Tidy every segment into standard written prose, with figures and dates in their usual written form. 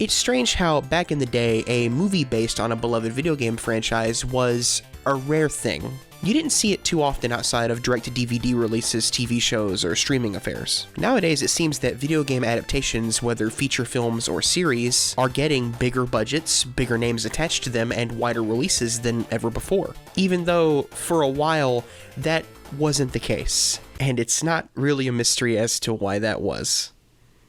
It's strange how, back in the day, a movie based on a beloved video game franchise was a rare thing. You didn't see it too often outside of direct-to-DVD releases, TV shows, or streaming affairs. Nowadays, it seems that video game adaptations, whether feature films or series, are getting bigger budgets, bigger names attached to them, and wider releases than ever before. Even though, for a while, that wasn't the case. And it's not really a mystery as to why that was.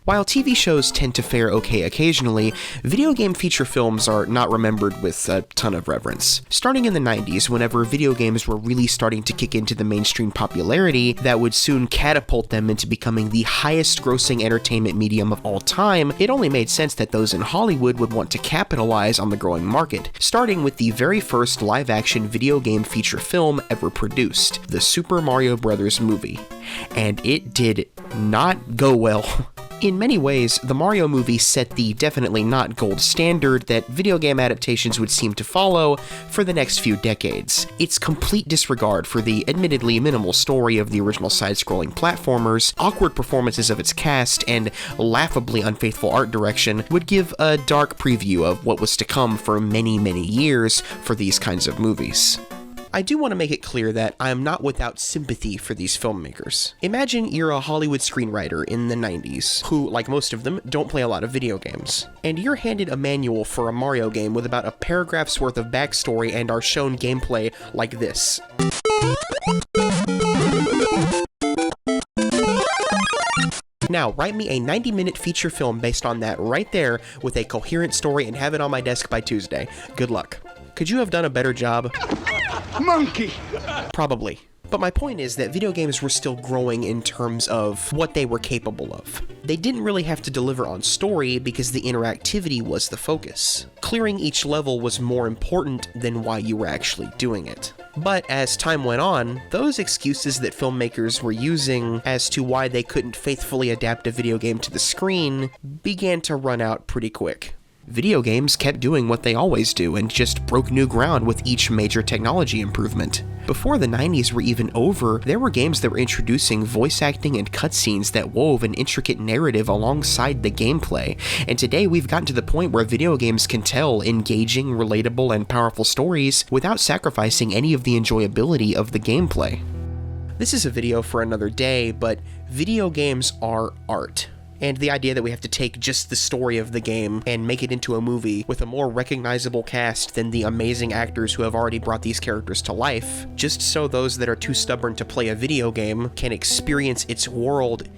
While TV shows tend to fare okay occasionally, video game feature films are not remembered with a ton of reverence. Starting in the 90s, whenever video games were really starting to kick into the mainstream popularity that would soon catapult them into becoming the highest grossing entertainment medium of all time, it only made sense that those in Hollywood would want to capitalize on the growing market, starting with the very first live-action video game feature film ever produced, the Super Mario Bros. Movie. And it did not go well. In many ways, the Mario movie set the definitely not gold standard that video game adaptations would seem to follow for the next few decades. Its complete disregard for the admittedly minimal story of the original side-scrolling platformers, awkward performances of its cast, and laughably unfaithful art direction would give a dark preview of what was to come for many, many years for these kinds of movies. I do want to make it clear that I am not without sympathy for these filmmakers. Imagine you're a Hollywood screenwriter in the 90s, who, like most of them, don't play a lot of video games, and you're handed a manual for a Mario game with about a paragraph's worth of backstory and are shown gameplay like this. Now, write me a 90-minute feature film based on that right there with a coherent story and have it on my desk by Tuesday. Good luck. Could you have done a better job? Monkey! Probably. But my point is that video games were still growing in terms of what they were capable of. They didn't really have to deliver on story because the interactivity was the focus. Clearing each level was more important than why you were actually doing it. But as time went on, those excuses that filmmakers were using as to why they couldn't faithfully adapt a video game to the screen began to run out pretty quick. Video games kept doing what they always do and just broke new ground with each major technology improvement. Before the 90s were even over, there were games that were introducing voice acting and cutscenes that wove an intricate narrative alongside the gameplay, and today we've gotten to the point where video games can tell engaging, relatable, and powerful stories without sacrificing any of the enjoyability of the gameplay. This is a video for another day, but video games are art. And the idea that we have to take just the story of the game and make it into a movie with a more recognizable cast than the amazing actors who have already brought these characters to life, just so those that are too stubborn to play a video game can experience its world,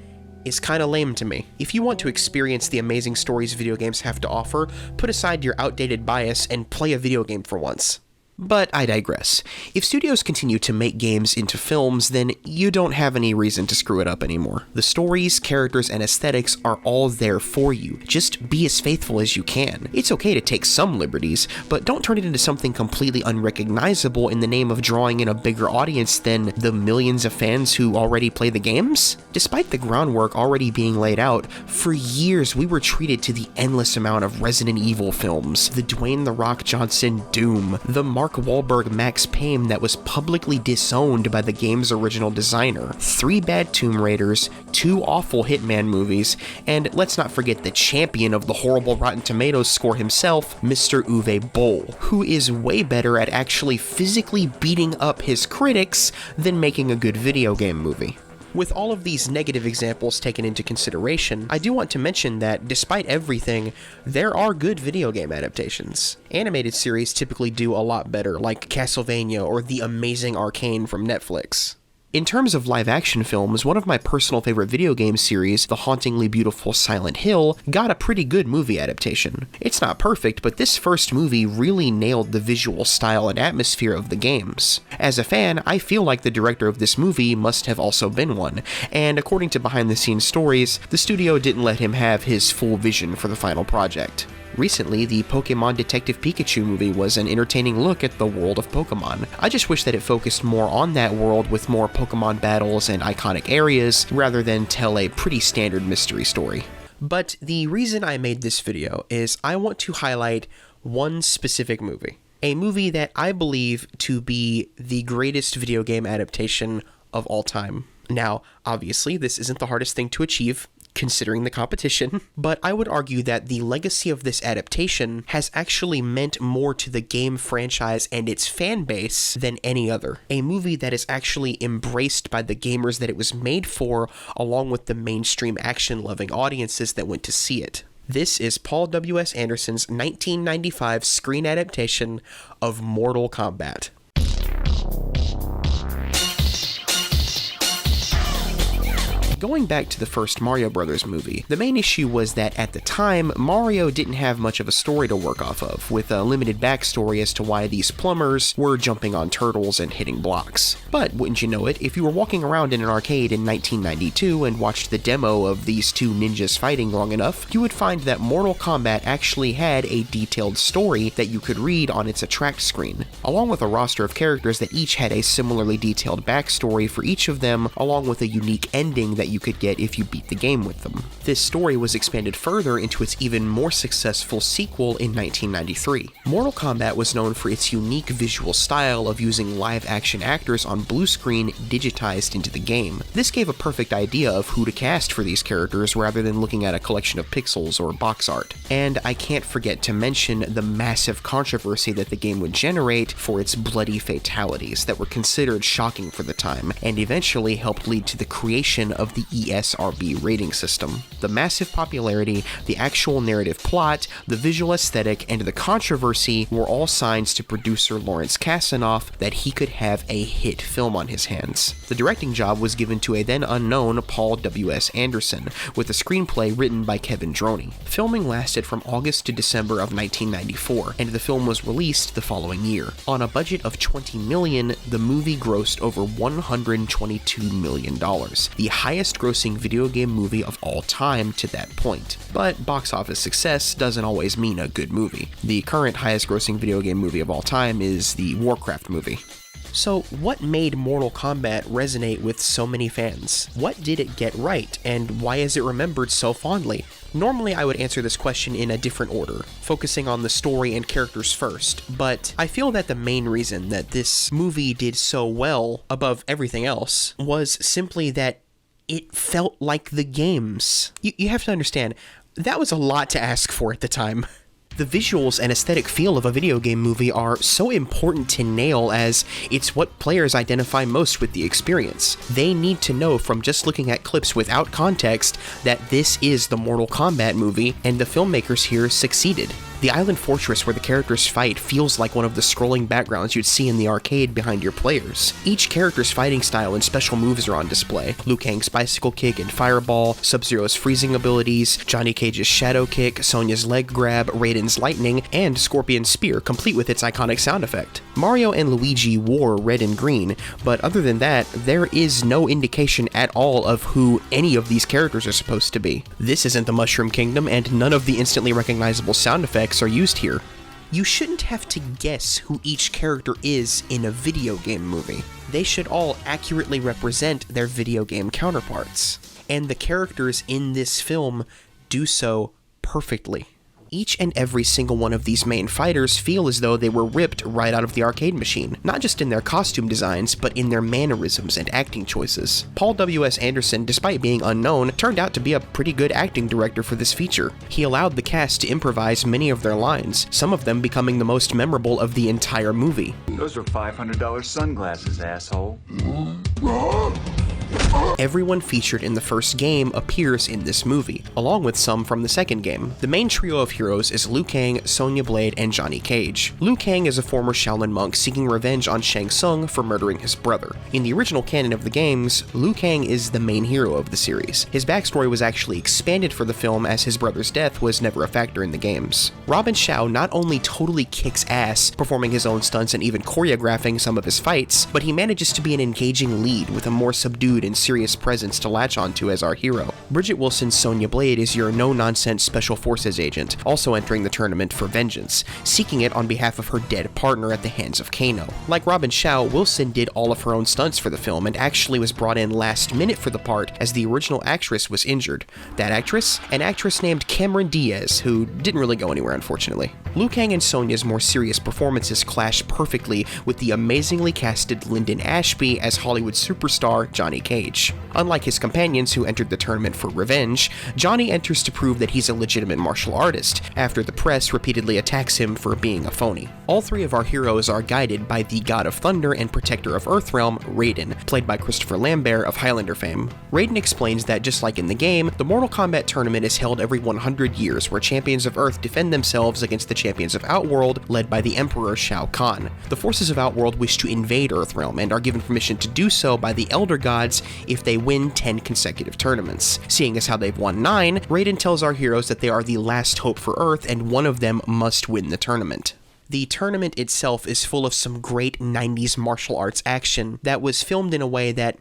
is kinda lame to me. If you want to experience the amazing stories video games have to offer, put aside your outdated bias and play a video game for once. But I digress. If studios continue to make games into films, then you don't have any reason to screw it up anymore. The stories, characters, and aesthetics are all there for you. Just be as faithful as you can. It's okay to take some liberties, but don't turn it into something completely unrecognizable in the name of drawing in a bigger audience than the millions of fans who already play the games. Despite the groundwork already being laid out, for years we were treated to the endless amount of Resident Evil films, the Dwayne "The Rock" Johnson Doom, the Mark Wahlberg Max Payne that was publicly disowned by the game's original designer, 3 bad Tomb Raiders, 2 awful Hitman movies, and let's not forget the champion of the horrible Rotten Tomatoes score himself, Mr. Uwe Boll, who is way better at actually physically beating up his critics than making a good video game movie. With all of these negative examples taken into consideration, I do want to mention that, despite everything, there are good video game adaptations. Animated series typically do a lot better, like Castlevania or The Amazing Arcane from Netflix. In terms of live-action films, one of my personal favorite video game series, The Hauntingly Beautiful Silent Hill, got a pretty good movie adaptation. It's not perfect, but this first movie really nailed the visual style and atmosphere of the games. As a fan, I feel like the director of this movie must have also been one, and according to behind-the-scenes stories, the studio didn't let him have his full vision for the final project. Recently, the Pokemon Detective Pikachu movie was an entertaining look at the world of Pokemon. I just wish that it focused more on that world with more Pokemon battles and iconic areas, rather than tell a pretty standard mystery story. But the reason I made this video is I want to highlight one specific movie. A movie that I believe to be the greatest video game adaptation of all time. Now, obviously, this isn't the hardest thing to achieve. considering the competition, but I would argue that the legacy of this adaptation has actually meant more to the game franchise and its fan base than any other. A movie that is actually embraced by the gamers that it was made for, along with the mainstream action-loving audiences that went to see it. This is Paul W.S. Anderson's 1995 screen adaptation of Mortal Kombat. Going back to the first Mario Brothers movie, the main issue was that at the time, Mario didn't have much of a story to work off of, with a limited backstory as to why these plumbers were jumping on turtles and hitting blocks. But wouldn't you know it, if you were walking around in an arcade in 1992 and watched the demo of these two ninjas fighting long enough, you would find that Mortal Kombat actually had a detailed story that you could read on its attract screen, along with a roster of characters that each had a similarly detailed backstory for each of them, along with a unique ending that you could get if you beat the game with them. This story was expanded further into its even more successful sequel in 1993. Mortal Kombat was known for its unique visual style of using live-action actors on blue screen digitized into the game. This gave a perfect idea of who to cast for these characters rather than looking at a collection of pixels or box art. And I can't forget to mention the massive controversy that the game would generate for its bloody fatalities that were considered shocking for the time, and eventually helped lead to the creation of the ESRB rating system. The massive popularity, the actual narrative plot, the visual aesthetic, and the controversy were all signs to producer Lawrence Kasanoff that he could have a hit film on his hands. The directing job was given to a then unknown Paul W.S. Anderson, with a screenplay written by Kevin Droney. Filming lasted from August to December of 1994, and the film was released the following year. On a budget of $20 million, the movie grossed over $122 million, the highest grossing video game movie of all time to that point. But box office success doesn't always mean a good movie. The current highest grossing video game movie of all time is the Warcraft movie. So what made Mortal Kombat resonate with so many fans? What did it get right, and why is it remembered so fondly? Normally I would answer this question in a different order, focusing on the story and characters first, but I feel that the main reason that this movie did so well above everything else was simply that it felt like the games. You have to understand, that was a lot to ask for at the time. The visuals and aesthetic feel of a video game movie are so important to nail, as it's what players identify most with the experience. They need to know from just looking at clips without context that this is the Mortal Kombat movie, and the filmmakers here succeeded. The island fortress where the characters fight feels like one of the scrolling backgrounds you'd see in the arcade behind your players. Each character's fighting style and special moves are on display. Liu Kang's bicycle kick and fireball, Sub-Zero's freezing abilities, Johnny Cage's shadow kick, Sonya's leg grab, Raiden's lightning, and Scorpion's spear, complete with its iconic sound effect. Mario and Luigi wore red and green, but other than that, there is no indication at all of who any of these characters are supposed to be. This isn't the Mushroom Kingdom, and none of the instantly recognizable sound effects are used here. You shouldn't have to guess who each character is in a video game movie. They should all accurately represent their video game counterparts. And the characters in this film do so perfectly. Each and every single one of these main fighters feel as though they were ripped right out of the arcade machine, not just in their costume designs, but in their mannerisms and acting choices. Paul W.S. Anderson, despite being unknown, turned out to be a pretty good acting director for this feature. He allowed the cast to improvise many of their lines, some of them becoming the most memorable of the entire movie. Those are $500 sunglasses, asshole. Everyone featured in the first game appears in this movie, along with some from the second game. The main trio of heroes is Liu Kang, Sonya Blade, and Johnny Cage. Liu Kang is a former Shaolin monk seeking revenge on Shang Tsung for murdering his brother. In the original canon of the games, Liu Kang is the main hero of the series. His backstory was actually expanded for the film, as his brother's death was never a factor in the games. Robin Shao not only totally kicks ass, performing his own stunts and even choreographing some of his fights, but he manages to be an engaging lead with a more subdued and serious presence to latch onto as our hero. Bridget Wilson's Sonya Blade is your no-nonsense Special Forces agent, also entering the tournament for vengeance, seeking it on behalf of her dead partner at the hands of Kano. Like Robin Shao, Wilson did all of her own stunts for the film and actually was brought in last minute for the part, as the original actress was injured. That actress? An actress named Cameron Diaz, who didn't really go anywhere, unfortunately. Liu Kang and Sonya's more serious performances clash perfectly with the amazingly casted Lyndon Ashby as Hollywood superstar Johnny Cage. Unlike his companions who entered the tournament for revenge, Johnny enters to prove that he's a legitimate martial artist, after the press repeatedly attacks him for being a phony. All three of our heroes are guided by the God of Thunder and Protector of Earthrealm, Raiden, played by Christopher Lambert of Highlander fame. Raiden explains that just like in the game, the Mortal Kombat tournament is held every 100 years where champions of Earth defend themselves against the champions of Outworld, led by the Emperor Shao Kahn. The forces of Outworld wish to invade Earthrealm and are given permission to do so by the Elder Gods if they win 10 consecutive tournaments. Seeing as how they've won 9, Raiden tells our heroes that they are the last hope for Earth and one of them must win the tournament. The tournament itself is full of some great 90s martial arts action that was filmed in a way that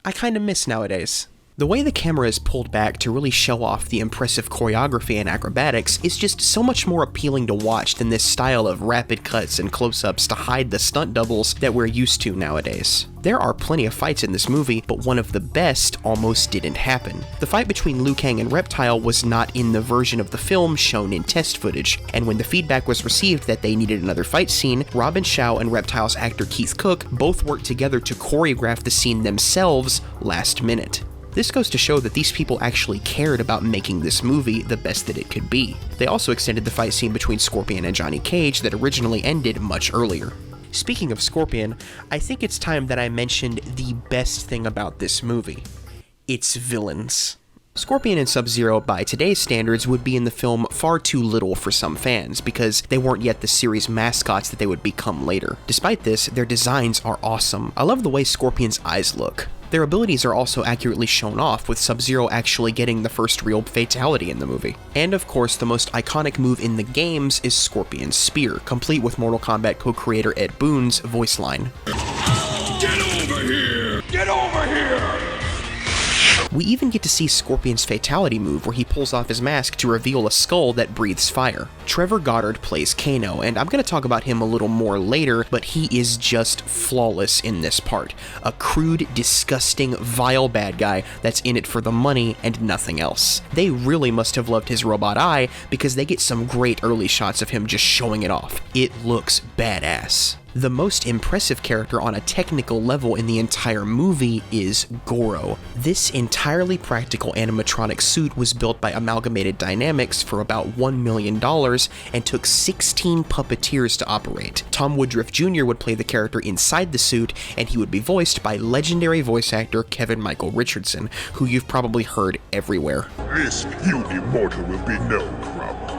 I kinda miss nowadays. The way the camera is pulled back to really show off the impressive choreography and acrobatics is just so much more appealing to watch than this style of rapid cuts and close-ups to hide the stunt doubles that we're used to nowadays. There are plenty of fights in this movie, but one of the best almost didn't happen. The fight between Liu Kang and Reptile was not in the version of the film shown in test footage, and when the feedback was received that they needed another fight scene, Robin Shao and Reptile's actor Keith Cook both worked together to choreograph the scene themselves last minute. This goes to show that these people actually cared about making this movie the best that it could be. They also extended the fight scene between Scorpion and Johnny Cage that originally ended much earlier. Speaking of Scorpion, I think it's time that I mentioned the best thing about this movie. Its villains. Scorpion and Sub-Zero, by today's standards, would be in the film far too little for some fans, because they weren't yet the series mascots that they would become later. Despite this, their designs are awesome. I love the way Scorpion's eyes look. Their abilities are also accurately shown off, with Sub-Zero actually getting the first real fatality in the movie. And of course, the most iconic move in the games is Scorpion's Spear, complete with Mortal Kombat co-creator Ed Boon's voice line. Get over here! Get over here! We even get to see Scorpion's fatality move where he pulls off his mask to reveal a skull that breathes fire. Trevor Goddard plays Kano, and I'm going to talk about him a little more later, but he is just flawless in this part. A crude, disgusting, vile bad guy that's in it for the money and nothing else. They really must have loved his robot eye because they get some great early shots of him just showing it off. It looks badass. The most impressive character on a technical level in the entire movie is Goro. This entirely practical animatronic suit was built by Amalgamated Dynamics for about $1 million and took 16 puppeteers to operate. Tom Woodruff Jr. would play the character inside the suit, and he would be voiced by legendary voice actor Kevin Michael Richardson, who you've probably heard everywhere. This puny mortal will be no problem.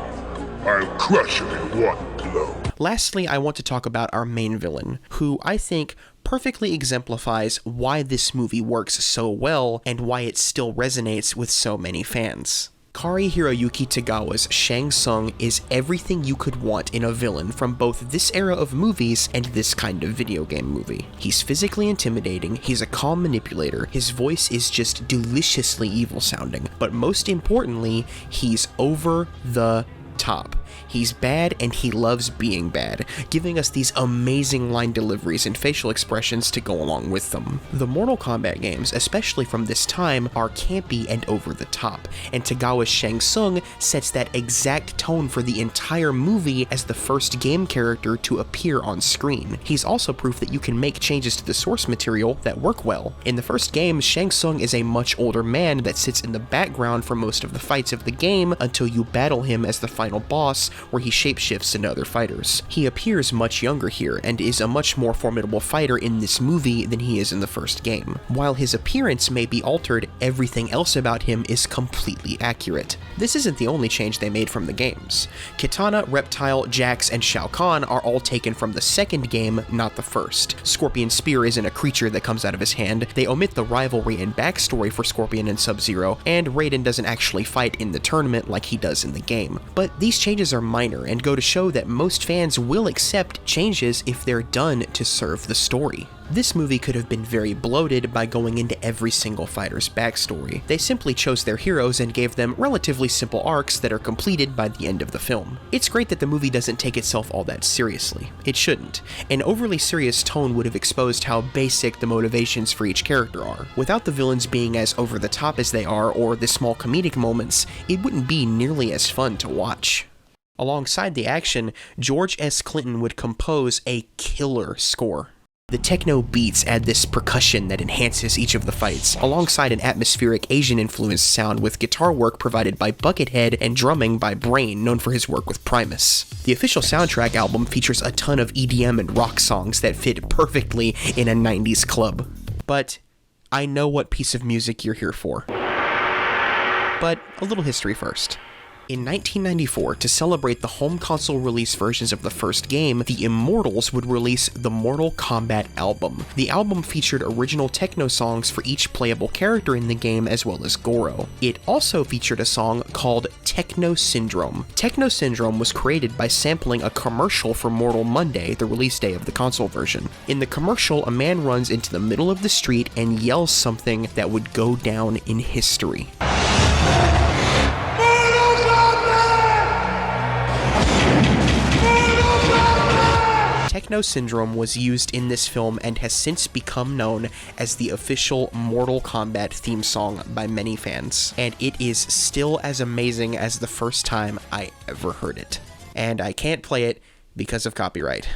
I'll crush him in one blow. Lastly, I want to talk about our main villain, who I think perfectly exemplifies why this movie works so well and why it still resonates with so many fans. Kari Hiroyuki Tagawa's Shang Tsung is everything you could want in a villain from both this era of movies and this kind of video game movie. He's physically intimidating, he's a calm manipulator, his voice is just deliciously evil sounding, but most importantly, he's over the top. He's bad and he loves being bad, giving us these amazing line deliveries and facial expressions to go along with them. The Mortal Kombat games, especially from this time, are campy and over the top, and Tagawa's Shang Tsung sets that exact tone for the entire movie as the first game character to appear on screen. He's also proof that you can make changes to the source material that work well. In the first game, Shang Tsung is a much older man that sits in the background for most of the fights of the game until you battle him as the final boss, where he shapeshifts into other fighters. He appears much younger here, and is a much more formidable fighter in this movie than he is in the first game. While his appearance may be altered, everything else about him is completely accurate. This isn't the only change they made from the games. Kitana, Reptile, Jax, and Shao Kahn are all taken from the second game, not the first. Scorpion's Spear isn't a creature that comes out of his hand, they omit the rivalry and backstory for Scorpion and Sub-Zero, and Raiden doesn't actually fight in the tournament like he does in the game. But these changes are minor and go to show that most fans will accept changes if they're done to serve the story. This movie could have been very bloated by going into every single fighter's backstory. They simply chose their heroes and gave them relatively simple arcs that are completed by the end of the film. It's great that the movie doesn't take itself all that seriously. It shouldn't. An overly serious tone would have exposed how basic the motivations for each character are. Without the villains being as over the top as they are, or the small comedic moments, it wouldn't be nearly as fun to watch. Alongside the action, George S. Clinton would compose a killer score. The techno beats add this percussion that enhances each of the fights, alongside an atmospheric Asian-influenced sound with guitar work provided by Buckethead and drumming by Brain, known for his work with Primus. The official soundtrack album features a ton of EDM and rock songs that fit perfectly in a 90s club. But I know what piece of music you're here for. But a little history first. In 1994, to celebrate the home console release versions of the first game, the Immortals would release the Mortal Kombat album. The album featured original techno songs for each playable character in the game as well as Goro. It also featured a song called Techno Syndrome. Techno Syndrome was created by sampling a commercial for Mortal Monday, the release day of the console version. In the commercial, a man runs into the middle of the street and yells something that would go down in history. Techno Syndrome was used in this film and has since become known as the official Mortal Kombat theme song by many fans, and it is still as amazing as the first time I ever heard it. And I can't play it because of copyright.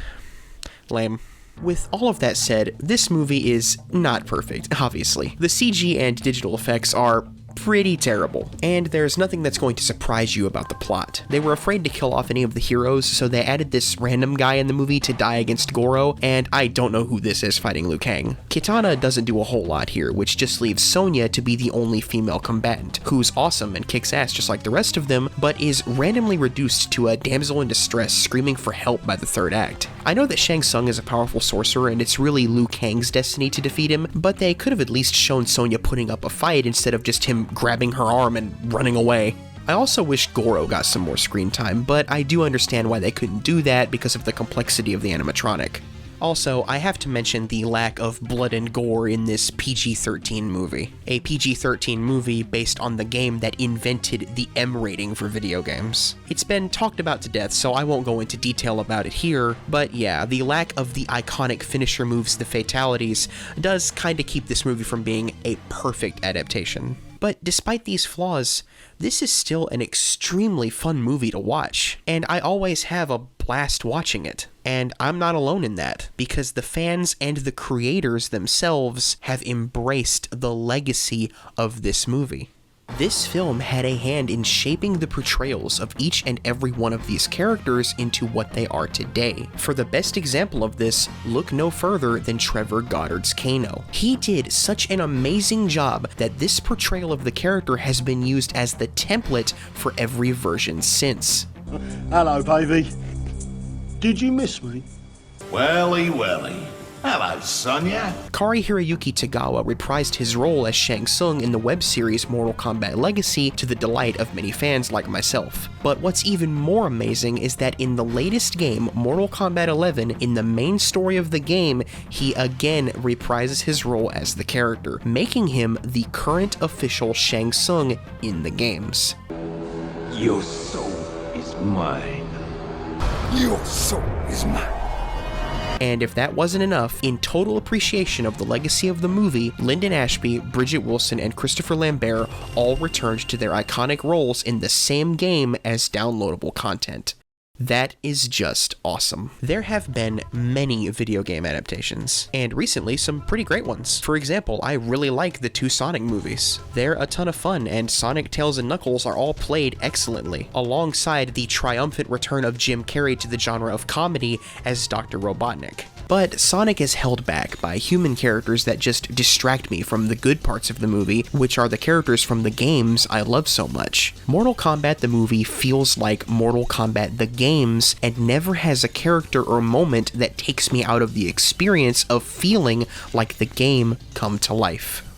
Lame. With all of that said, this movie is not perfect, obviously. The CG and digital effects are pretty terrible, and there's nothing that's going to surprise you about the plot. They were afraid to kill off any of the heroes, so they added this random guy in the movie to die against Goro, and I don't know who this is fighting Liu Kang. Kitana doesn't do a whole lot here, which just leaves Sonya to be the only female combatant, who's awesome and kicks ass just like the rest of them, but is randomly reduced to a damsel in distress screaming for help by the third act. I know that Shang Tsung is a powerful sorcerer and it's really Liu Kang's destiny to defeat him, but they could have at least shown Sonya putting up a fight instead of just him grabbing her arm and running away. I also wish Goro got some more screen time, but I do understand why they couldn't do that because of the complexity of the animatronic. Also, I have to mention the lack of blood and gore in this PG-13 movie. A PG-13 movie based on the game that invented the M rating for video games. It's been talked about to death, so I won't go into detail about it here, but yeah, the lack of the iconic finisher moves, the fatalities, does kinda keep this movie from being a perfect adaptation. But despite these flaws, this is still an extremely fun movie to watch, and I always have a blast watching it. And I'm not alone in that, because the fans and the creators themselves have embraced the legacy of this movie. This film had a hand in shaping the portrayals of each and every one of these characters into what they are today. For the best example of this, look no further than Trevor Goddard's Kano. He did such an amazing job that this portrayal of the character has been used as the template for every version since. Hello, baby. Did you miss me? Welly, welly. Hello, Sonya. Kari Hiroyuki Tagawa reprised his role as Shang Tsung in the web series Mortal Kombat Legacy to the delight of many fans like myself. But what's even more amazing is that in the latest game, Mortal Kombat 11, in the main story of the game, he again reprises his role as the character, making him the current official Shang Tsung in the games. Your soul is mine. Your soul is mine. And if that wasn't enough, in total appreciation of the legacy of the movie, Lyndon Ashby, Bridget Wilson, and Christopher Lambert all returned to their iconic roles in the same game as downloadable content. That is just awesome. There have been many video game adaptations, and recently some pretty great ones. For example, I really like the two Sonic movies. They're a ton of fun, and Sonic, Tails, and Knuckles are all played excellently, alongside the triumphant return of Jim Carrey to the genre of comedy as Dr. Robotnik. But Sonic is held back by human characters that just distract me from the good parts of the movie, which are the characters from the games I love so much. Mortal Kombat the movie feels like Mortal Kombat the games and never has a character or moment that takes me out of the experience of feeling like the game come to life.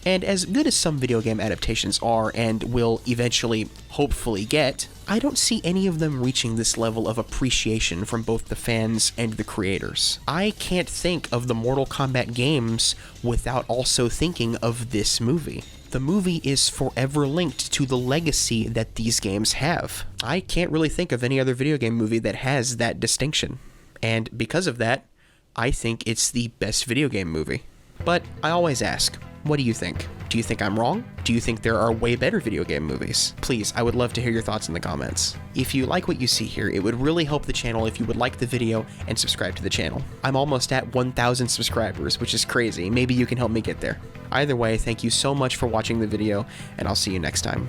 And as good as some video game adaptations are and will eventually, hopefully, get, I don't see any of them reaching this level of appreciation from both the fans and the creators. I can't think of the Mortal Kombat games without also thinking of this movie. The movie is forever linked to the legacy that these games have. I can't really think of any other video game movie that has that distinction. And because of that, I think it's the best video game movie. But I always ask, what do you think? Do you think I'm wrong? Do you think there are way better video game movies? Please, I would love to hear your thoughts in the comments. If you like what you see here, it would really help the channel if you would like the video and subscribe to the channel. I'm almost at 1,000 subscribers, which is crazy. Maybe you can help me get there. Either way, thank you so much for watching the video, and I'll see you next time.